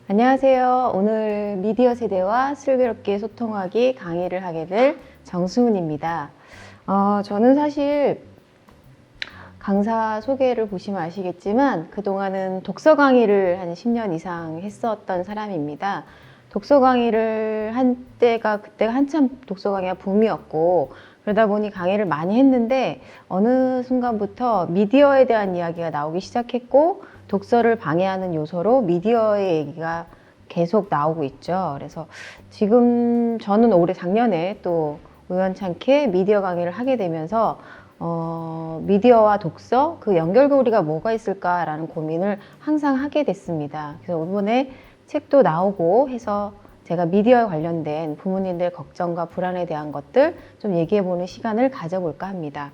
안녕하세요. 오늘 미디어 세대와 슬기롭게 소통하기 강의를 하게 될 정수훈입니다. 저는 사실 강사 소개를 보시면 아시겠지만 그동안은 독서 강의를 한 10년 이상 했었던 사람입니다. 독서 강의를 한 때가 그때가 한참 독서 강의가 붐이었고 그러다 보니 강의를 많이 했는데 어느 순간부터 미디어에 대한 이야기가 나오기 시작했고 독서를 방해하는 요소로 미디어의 얘기가 계속 나오고 있죠. 그래서 지금 저는 올해 작년에 또 우연찮게 미디어 강의를 하게 되면서 미디어와 독서 그 연결고리가 뭐가 있을까라는 고민을 항상 하게 됐습니다. 그래서 이번에 책도 나오고 해서 제가 미디어에 관련된 부모님들 걱정과 불안에 대한 것들 좀 얘기해보는 시간을 가져볼까 합니다.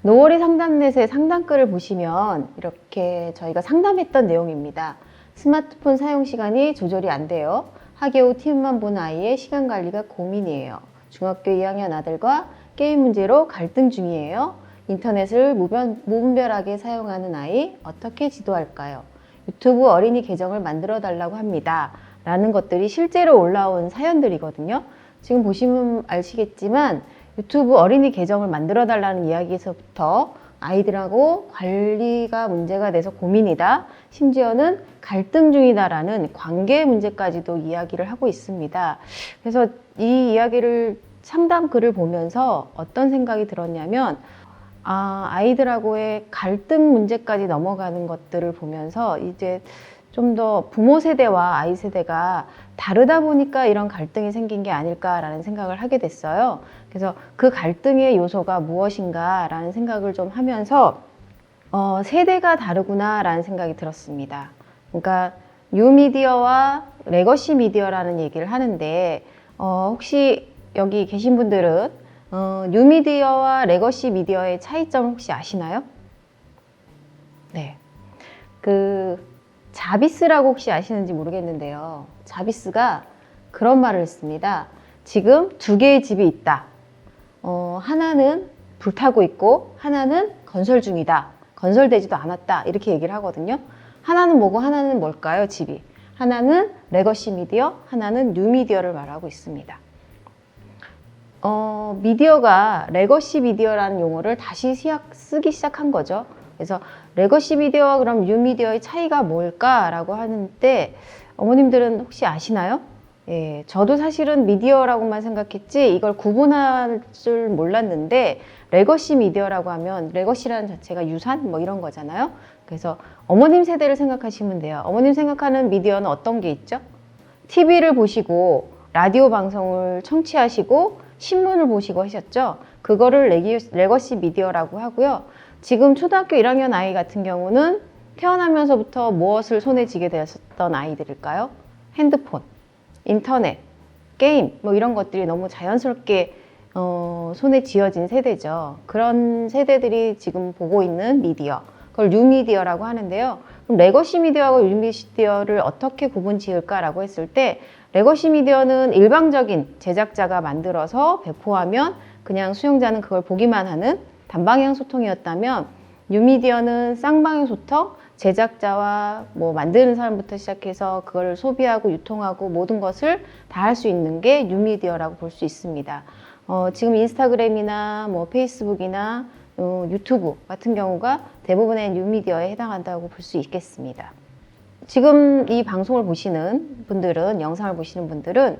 노월이 상담넷의 상담글을 보시면 이렇게 저희가 상담했던 내용입니다. 스마트폰 사용 시간이 조절이 안 돼요. 학예 후 TV만 보는 아이의 시간 관리가 고민이에요. 중학교 2학년 아들과 게임 문제로 갈등 중이에요. 인터넷을 무분별하게 사용하는 아이 어떻게 지도할까요? 유튜브 어린이 계정을 만들어 달라고 합니다. 라는 것들이 실제로 올라온 사연들이거든요. 지금 보시면 아시겠지만 유튜브 어린이 계정을 만들어 달라는 이야기에서부터 아이들하고 관리가 문제가 돼서 고민이다. 심지어는 갈등 중이다라는 관계 문제까지도 이야기를 하고 있습니다. 그래서 이 이야기를 상담 글을 보면서 어떤 생각이 들었냐면 아이들하고의 갈등 문제까지 넘어가는 것들을 보면서 이제 좀 더 부모 세대와 아이 세대가 다르다 보니까 이런 갈등이 생긴 게 아닐까라는 생각을 하게 됐어요. 그래서 그 갈등의 요소가 무엇인가라는 생각을 좀 하면서 세대가 다르구나라는 생각이 들었습니다. 그러니까 뉴미디어와 레거시 미디어라는 얘기를 하는데 혹시 여기 계신 분들은 뉴미디어와 레거시 미디어의 차이점을 혹시 아시나요? 네. 자비스라고 혹시 아시는지 모르겠는데요. 자비스가 그런 말을 했습니다. 지금 두 개의 집이 있다. 하나는 불타고 있고 하나는 건설 중이다. 건설되지도 않았다. 이렇게 얘기를 하거든요. 하나는 뭐고 하나는 뭘까요? 집이. 하나는 레거시 미디어, 하나는 뉴 미디어를 말하고 있습니다. 미디어가 레거시 미디어라는 용어를 다시 쓰기 시작한 거죠. 그래서 레거시 미디어와 그럼 뉴 미디어의 차이가 뭘까라고 하는데 어머님들은 혹시 아시나요? 예, 저도 사실은 미디어라고만 생각했지 이걸 구분할 줄 몰랐는데 레거시 미디어라고 하면 레거시라는 자체가 유산 뭐 이런 거잖아요. 그래서 어머님 세대를 생각하시면 돼요. 어머님 생각하는 미디어는 어떤 게 있죠? TV를 보시고 라디오 방송을 청취하시고 신문을 보시고 하셨죠. 그거를 레거시 미디어라고 하고요. 지금 초등학교 1학년 아이 같은 경우는 태어나면서부터 무엇을 손에 쥐게 되었던 아이들일까요? 핸드폰, 인터넷, 게임 뭐 이런 것들이 너무 자연스럽게 손에 쥐어진 세대죠. 그런 세대들이 지금 보고 있는 미디어, 그걸 뉴미디어라고 하는데요. 그럼 레거시 미디어하고 뉴미디어를 어떻게 구분 지을까라고 했을 때 레거시 미디어는 일방적인 제작자가 만들어서 배포하면 그냥 수용자는 그걸 보기만 하는 단방향 소통이었다면 뉴미디어는 쌍방향 소통, 제작자와 뭐 만드는 사람부터 시작해서 그걸 소비하고 유통하고 모든 것을 다 할 수 있는 게 뉴미디어라고 볼 수 있습니다. 지금 인스타그램이나 뭐 페이스북이나 유튜브 같은 경우가 대부분의 뉴미디어에 해당한다고 볼 수 있겠습니다. 지금 이 방송을 보시는 분들은, 영상을 보시는 분들은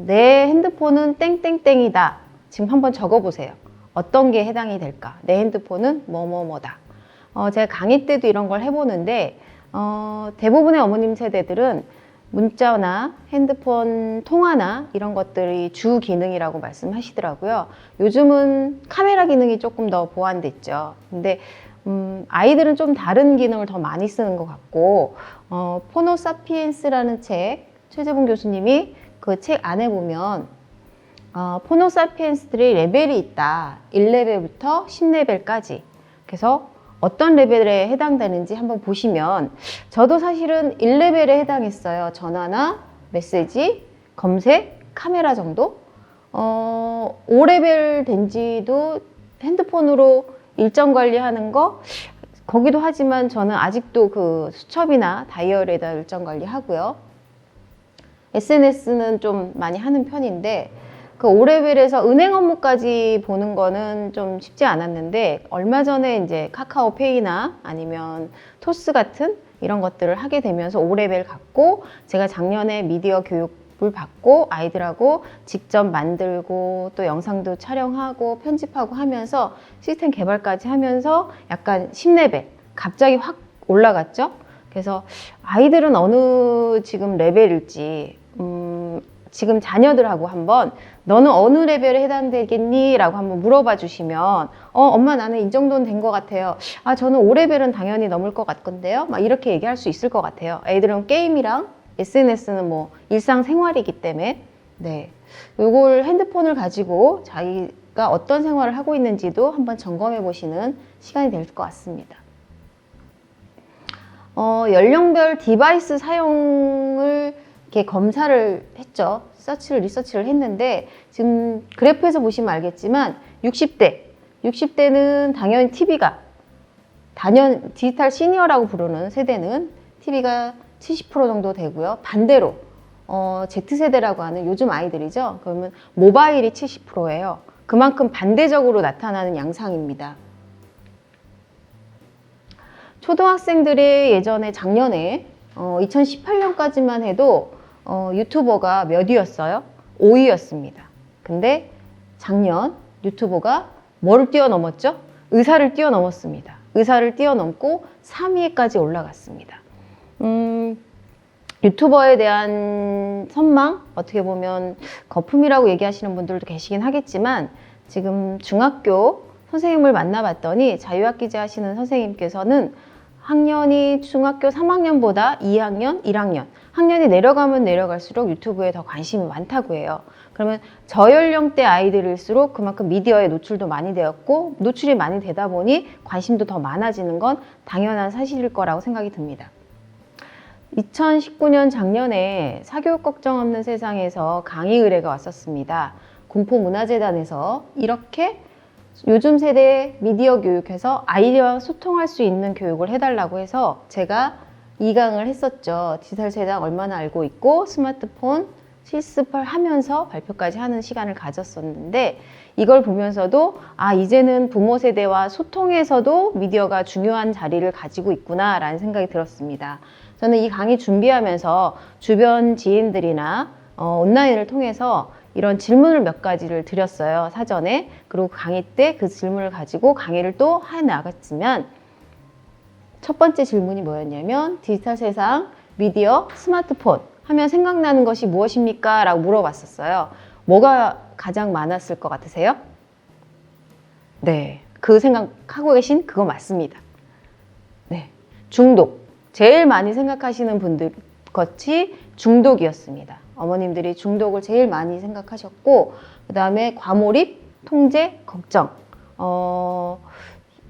내 핸드폰은 땡땡땡이다. 지금 한번 적어보세요. 어떤 게 해당이 될까? 내 핸드폰은 뭐뭐뭐다. 제가 강의 때도 이런 걸 해보는데 대부분의 어머님 세대들은 문자나 핸드폰 통화나 이런 것들이 주 기능이라고 말씀하시더라고요. 요즘은 카메라 기능이 조금 더 보완됐죠. 근데 아이들은 좀 다른 기능을 더 많이 쓰는 것 같고 포노사피엔스라는 책, 최재봉 교수님이 그 책 안에 보면 포노사피엔스들이 레벨이 있다. 1레벨부터 10레벨까지. 그래서 어떤 레벨에 해당되는지 한번 보시면 저도 사실은 1레벨에 해당했어요. 전화나 메시지, 검색, 카메라 정도. 5레벨 된 지도 핸드폰으로 일정 관리하는 거 거기도 하지만 저는 아직도 그 수첩이나 다이어리에다 일정 관리하고요. SNS는 좀 많이 하는 편인데 그 5레벨에서 은행 업무까지 보는 거는 좀 쉽지 않았는데 얼마 전에 이제 카카오페이나 아니면 토스 같은 이런 것들을 하게 되면서 5레벨 갔고 제가 작년에 미디어 교육을 받고 아이들하고 직접 만들고 또 영상도 촬영하고 편집하고 하면서 시스템 개발까지 하면서 약간 10레벨 갑자기 확 올라갔죠. 그래서 아이들은 어느 지금 레벨일지 지금 자녀들하고 한번 너는 어느 레벨에 해당되겠니? 라고 한번 물어봐 주시면 엄마 나는 이 정도는 된 것 같아요. 아 저는 5레벨은 당연히 넘을 것 같건데요. 막 이렇게 얘기할 수 있을 것 같아요. 애들은 게임이랑 SNS는 뭐 일상생활이기 때문에 네, 요걸 핸드폰을 가지고 자기가 어떤 생활을 하고 있는지도 한번 점검해 보시는 시간이 될 것 같습니다. 연령별 디바이스 사용을 이렇게 검사를 했죠. 리서치를 했는데 지금 그래프에서 보시면 알겠지만 60대는 당연히 TV가 디지털 시니어라고 부르는 세대는 TV가 70% 정도 되고요. 반대로 Z세대라고 하는 요즘 아이들이죠. 그러면 모바일이 70%예요. 그만큼 반대적으로 나타나는 양상입니다. 초등학생들이 예전에 작년에 2018년까지만 해도 유튜버가 몇 위였어요? 5위였습니다. 근데 작년 유튜버가 뭐를 뛰어넘었죠? 의사를 뛰어넘었습니다. 의사를 뛰어넘고 3위에까지 올라갔습니다. 유튜버에 대한 선망, 어떻게 보면 거품이라고 얘기하시는 분들도 계시긴 하겠지만 지금 중학교 선생님을 만나봤더니 자유학기제 하시는 선생님께서는 학년이 중학교 3학년보다 2학년, 1학년 학년이 내려가면 내려갈수록 유튜브에 더 관심이 많다고 해요. 그러면 저연령대 아이들일수록 그만큼 미디어에 노출도 많이 되었고 노출이 많이 되다 보니 관심도 더 많아지는 건 당연한 사실일 거라고 생각이 듭니다. 2019년 작년에 사교육 걱정 없는 세상에서 강의 의뢰가 왔었습니다. 공포문화재단에서 이렇게 요즘 세대 미디어 교육에서 아이와 소통할 수 있는 교육을 해달라고 해서 제가 2강을 했었죠. 디지털 세상 얼마나 알고 있고 스마트폰 실습을 하면서 발표까지 하는 시간을 가졌었는데 이걸 보면서도 이제는 부모 세대와 소통에서도 미디어가 중요한 자리를 가지고 있구나 라는 생각이 들었습니다. 저는 이 강의 준비하면서 주변 지인들이나 온라인을 통해서 이런 질문을 몇 가지를 드렸어요, 사전에. 그리고 강의 때 그 질문을 가지고 강의를 또 해나갔지만 첫 번째 질문이 뭐였냐면 디지털 세상, 미디어, 스마트폰 하면 생각나는 것이 무엇입니까? 라고 물어봤었어요. 뭐가 가장 많았을 것 같으세요? 네, 그 생각하고 계신 그거 맞습니다. 네, 중독. 제일 많이 생각하시는 분들 것이 중독이었습니다. 어머님들이 중독을 제일 많이 생각하셨고 그 다음에 과몰입, 통제, 걱정.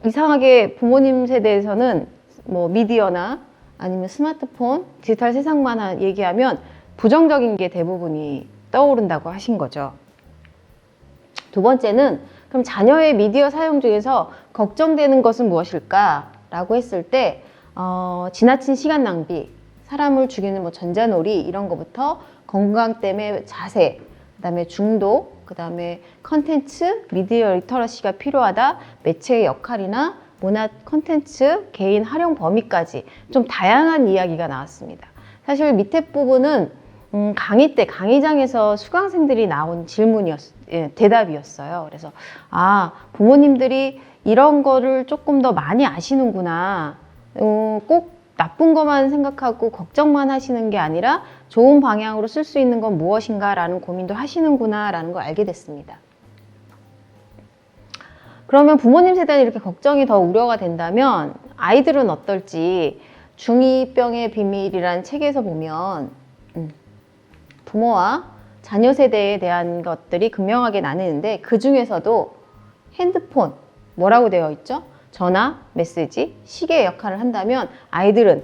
이상하게 부모님 세대에서는 뭐 미디어나 아니면 스마트폰, 디지털 세상만 얘기하면 부정적인 게 대부분이 떠오른다고 하신 거죠. 두 번째는 그럼 자녀의 미디어 사용 중에서 걱정되는 것은 무엇일까? 라고 했을 때 지나친 시간 낭비, 사람을 죽이는 뭐 전자놀이 이런 거부터 건강 때문에 자세, 그 다음에 중독, 그 다음에 컨텐츠, 미디어 리터러시가 필요하다, 매체의 역할이나 문화 컨텐츠, 개인 활용 범위까지 좀 다양한 이야기가 나왔습니다. 사실 밑에 부분은 강의 때 강의장에서 수강생들이 나온 대답이었어요. 그래서 부모님들이 이런 거를 조금 더 많이 아시는구나. 꼭 나쁜 것만 생각하고 걱정만 하시는 게 아니라 좋은 방향으로 쓸 수 있는 건 무엇인가 라는 고민도 하시는구나 라는 걸 알게 됐습니다. 그러면 부모님 세대는 이렇게 걱정이 더 우려가 된다면 아이들은 어떨지 중2병의 비밀이라는 책에서 보면 부모와 자녀 세대에 대한 것들이 극명하게 나뉘는데 그 중에서도 핸드폰 뭐라고 되어 있죠? 전화, 메시지, 시계의 역할을 한다면 아이들은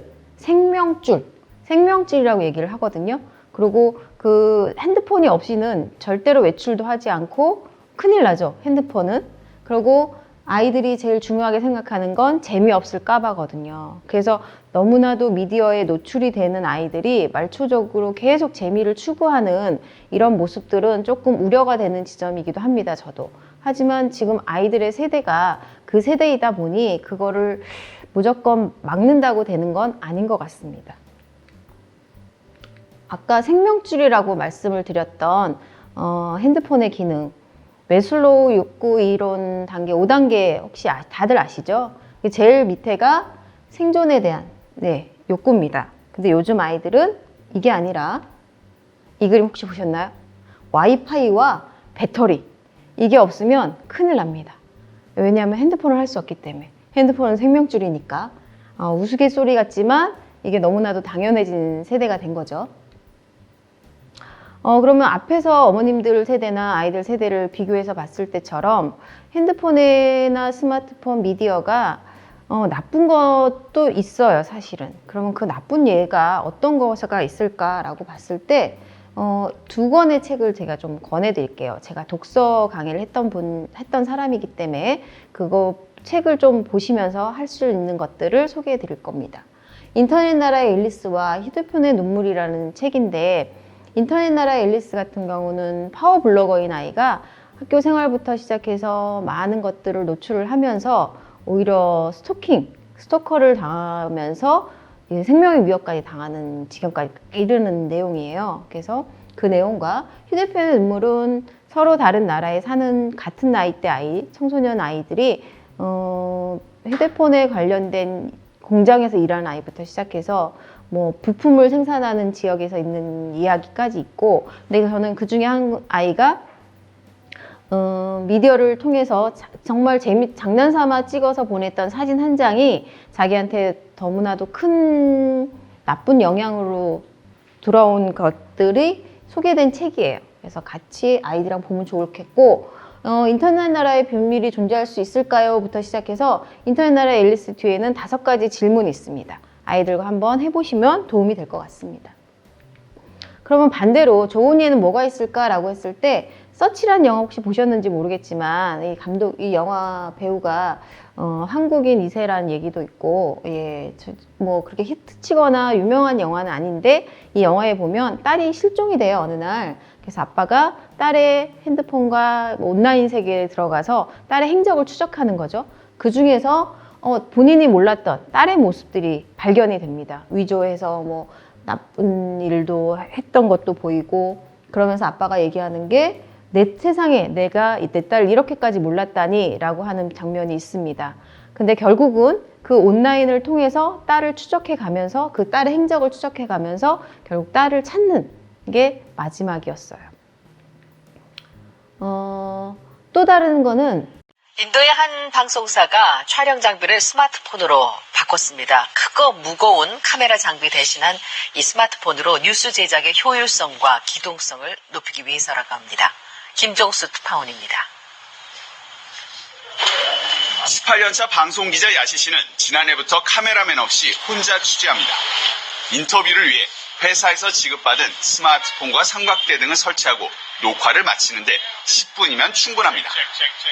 생명줄이라고 얘기를 하거든요. 그리고 그 핸드폰이 없이는 절대로 외출도 하지 않고 큰일 나죠, 핸드폰은. 그리고 아이들이 제일 중요하게 생각하는 건 재미없을까 봐거든요. 그래서 너무나도 미디어에 노출이 되는 아이들이 말초적으로 계속 재미를 추구하는 이런 모습들은 조금 우려가 되는 지점이기도 합니다, 저도. 하지만 지금 아이들의 세대가 그 세대이다 보니 그거를 무조건 막는다고 되는 건 아닌 것 같습니다. 아까 생명줄이라고 말씀을 드렸던 핸드폰의 기능, 매슬로우 욕구 이론 단계 5단계 혹시 다들 아시죠? 제일 밑에가 생존에 대한 욕구입니다. 근데 요즘 아이들은 이게 아니라 이 그림 혹시 보셨나요? 와이파이와 배터리, 이게 없으면 큰일 납니다. 왜냐하면 핸드폰을 할 수 없기 때문에. 핸드폰은 생명줄이니까. 우스갯소리 같지만 이게 너무나도 당연해진 세대가 된 거죠. 그러면 앞에서 어머님들 세대나 아이들 세대를 비교해서 봤을 때처럼 핸드폰이나 스마트폰 미디어가 나쁜 것도 있어요, 사실은. 그러면 그 나쁜 예가 어떤 거가 있을까라고 봤을 때 두 권의 책을 제가 좀 권해드릴게요. 제가 독서 강의를 했던 사람이기 때문에 그거 책을 좀 보시면서 할 수 있는 것들을 소개해 드릴 겁니다. 인터넷 나라의 앨리스와 휴대폰의 눈물이라는 책인데, 인터넷 나라의 앨리스 같은 경우는 파워 블로거인 아이가 학교 생활부터 시작해서 많은 것들을 노출을 하면서 오히려 스토커를 당하면서 생명의 위협까지 당하는 지경까지 이르는 내용이에요. 그래서 그 내용과 휴대폰의 눈물은 서로 다른 나라에 사는 같은 나이대 청소년 아이들이 휴대폰에 관련된 공장에서 일하는 아이부터 시작해서 뭐 부품을 생산하는 지역에서 있는 이야기까지 있고, 근데 저는 그 중에 한 아이가 미디어를 통해서 정말 장난삼아 찍어서 보냈던 사진 한 장이 자기한테 너무나도 큰 나쁜 영향으로 돌아온 것들이 소개된 책이에요. 그래서 같이 아이들이랑 보면 좋겠고, 인터넷 나라의 비밀이 존재할 수 있을까요? 부터 시작해서 인터넷 나라의 앨리스 뒤에는 5가지 질문이 있습니다. 아이들과 한번 해보시면 도움이 될 것 같습니다. 그러면 반대로 좋은 예는 뭐가 있을까라고 했을 때, 서치란 영화 혹시 보셨는지 모르겠지만 이 영화 배우가 한국인 2세라는 얘기도 있고, 뭐 그렇게 히트치거나 유명한 영화는 아닌데 이 영화에 보면 딸이 실종이 돼요, 어느 날. 그래서 아빠가 딸의 핸드폰과 온라인 세계에 들어가서 딸의 행적을 추적하는 거죠. 그 중에서 본인이 몰랐던 딸의 모습들이 발견이 됩니다. 위조해서 뭐 나쁜 일도 했던 것도 보이고, 그러면서 아빠가 얘기하는 게 내 세상에 내가 내 딸을 이렇게까지 몰랐다니 라고 하는 장면이 있습니다. 근데 결국은 그 온라인을 통해서 딸을 추적해 가면서 그 딸의 행적을 추적해 가면서 결국 딸을 찾는 게 마지막이었어요. 또 다른 거는 인도의 한 방송사가 촬영 장비를 스마트폰으로 바꿨습니다. 크고 무거운 카메라 장비 대신한 이 스마트폰으로 뉴스 제작의 효율성과 기동성을 높이기 위해서라고 합니다. 김종수 특파원입니다. 18년차 방송기자 야시 씨는 지난해부터 카메라맨 없이 혼자 취재합니다. 인터뷰를 위해 회사에서 지급받은 스마트폰과 삼각대 등을 설치하고 녹화를 마치는데 10분이면 충분합니다.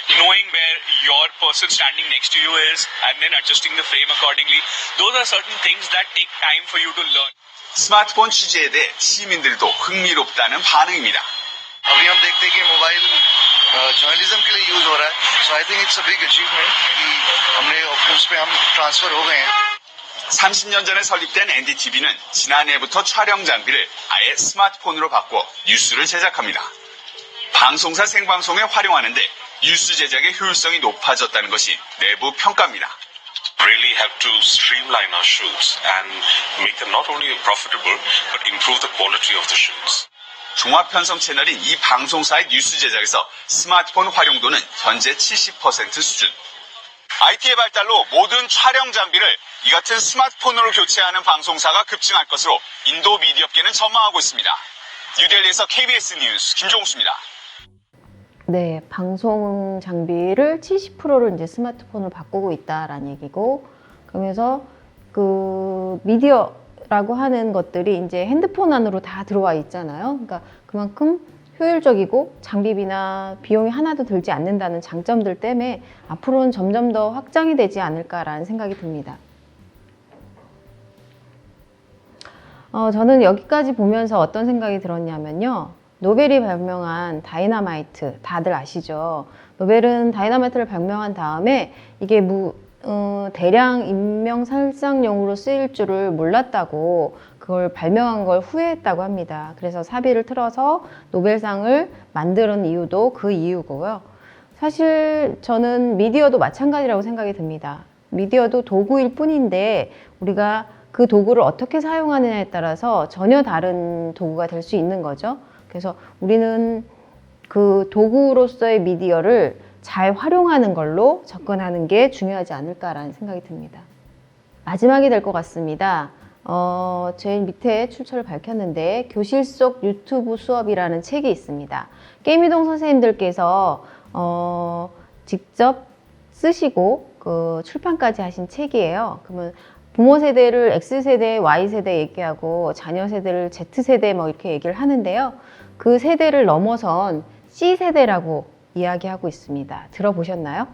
Knowing where your person standing next to you is and then adjusting the frame accordingly, those are certain things that take time for you to learn. 스마트폰 취재에 대해 시민들도 흥미롭다는 반응입니다. अभी हम देखते हैं कि mobile journalism के लिए यूज हो रहा है, so I think it's a big achievement कि हमने उस पे हम ट्रांसफर हो गए हैं. 30년 전에 설립된 NDTV는 지난해부터 촬영 장비를 아예 스마트폰으로 바꿔 뉴스를 제작합니다. 방송사 생방송에 활용하는데 뉴스 제작의 효율성이 높아졌다는 것이 내부 평가입니다. Really have to streamline our shoots and make them not only profitable but improve the quality of the shoots. 종합편성 채널인 이 방송사의 뉴스 제작에서 스마트폰 활용도는 현재 70% 수준. IT의 발달로 모든 촬영 장비를 이 같은 스마트폰으로 교체하는 방송사가 급증할 것으로 인도 미디어계는 전망하고 있습니다. 뉴델리에서 KBS 뉴스 김종수입니다. 네, 방송 장비를 70%를 이제 스마트폰으로 바꾸고 있다라는 얘기고, 그러면서 그 미디어라고 하는 것들이 이제 핸드폰 안으로 다 들어와 있잖아요. 그러니까 그만큼 효율적이고 장비비나 비용이 하나도 들지 않는다는 장점들 때문에 앞으로는 점점 더 확장이 되지 않을까라는 생각이 듭니다. 저는 여기까지 보면서 어떤 생각이 들었냐면요. 노벨이 발명한 다이너마이트, 다들 아시죠? 노벨은 다이너마이트를 발명한 다음에 이게 대량 인명살상용으로 쓰일 줄을 몰랐다고, 그걸 발명한 걸 후회했다고 합니다. 그래서 사비를 틀어서 노벨상을 만드는 이유도 그 이유고요. 사실 저는 미디어도 마찬가지라고 생각이 듭니다. 미디어도 도구일 뿐인데 우리가 그 도구를 어떻게 사용하느냐에 따라서 전혀 다른 도구가 될 수 있는 거죠. 그래서 우리는 그 도구로서의 미디어를 잘 활용하는 걸로 접근하는 게 중요하지 않을까라는 생각이 듭니다. 마지막이 될 것 같습니다. 제일 밑에 출처를 밝혔는데 교실 속 유튜브 수업이라는 책이 있습니다. 깨미동 선생님들께서 직접 쓰시고 그 출판까지 하신 책이에요. 그러면 부모 세대를 X세대, Y세대 얘기하고 자녀 세대를 Z세대 뭐 이렇게 얘기를 하는데요. 그 세대를 넘어선 C세대라고 이야기하고 있습니다. 들어보셨나요?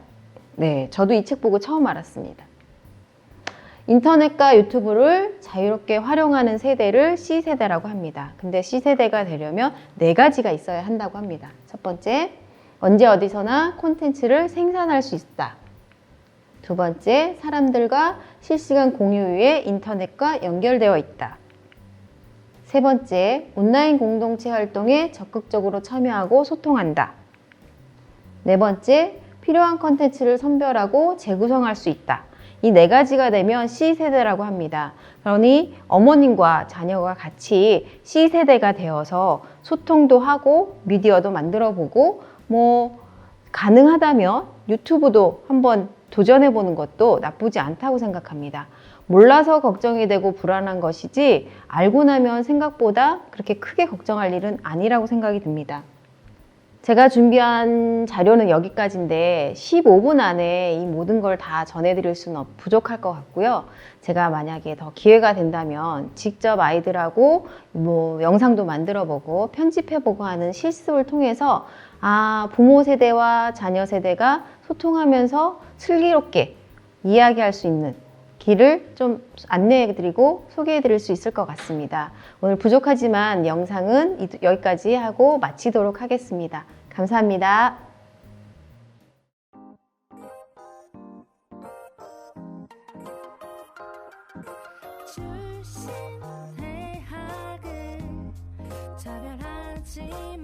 네, 저도 이 책 보고 처음 알았습니다. 인터넷과 유튜브를 자유롭게 활용하는 세대를 C세대라고 합니다. 근데 C세대가 되려면 4가지가 있어야 한다고 합니다. 첫 번째, 언제 어디서나 콘텐츠를 생산할 수 있다. 두 번째, 사람들과 실시간 공유 위에 인터넷과 연결되어 있다. 세 번째, 온라인 공동체 활동에 적극적으로 참여하고 소통한다. 네 번째, 필요한 콘텐츠를 선별하고 재구성할 수 있다. 이 4가지가 되면 C세대라고 합니다. 그러니 어머님과 자녀가 같이 C세대가 되어서 소통도 하고 미디어도 만들어 보고 가능하다면 유튜브도 한번 도전해 보는 것도 나쁘지 않다고 생각합니다. 몰라서 걱정이 되고 불안한 것이지 알고 나면 생각보다 그렇게 크게 걱정할 일은 아니라고 생각이 듭니다. 제가 준비한 자료는 여기까지인데 15분 안에 이 모든 걸 다 전해드릴 수는 부족할 것 같고요. 제가 만약에 더 기회가 된다면 직접 아이들하고 영상도 만들어보고 편집해보고 하는 실습을 통해서 부모 세대와 자녀 세대가 소통하면서 슬기롭게 이야기할 수 있는 길을 좀 안내해드리고 소개해드릴 수 있을 것 같습니다. 오늘 부족하지만 영상은 여기까지 하고 마치도록 하겠습니다. 감사합니다. 출신 대학을 차별하지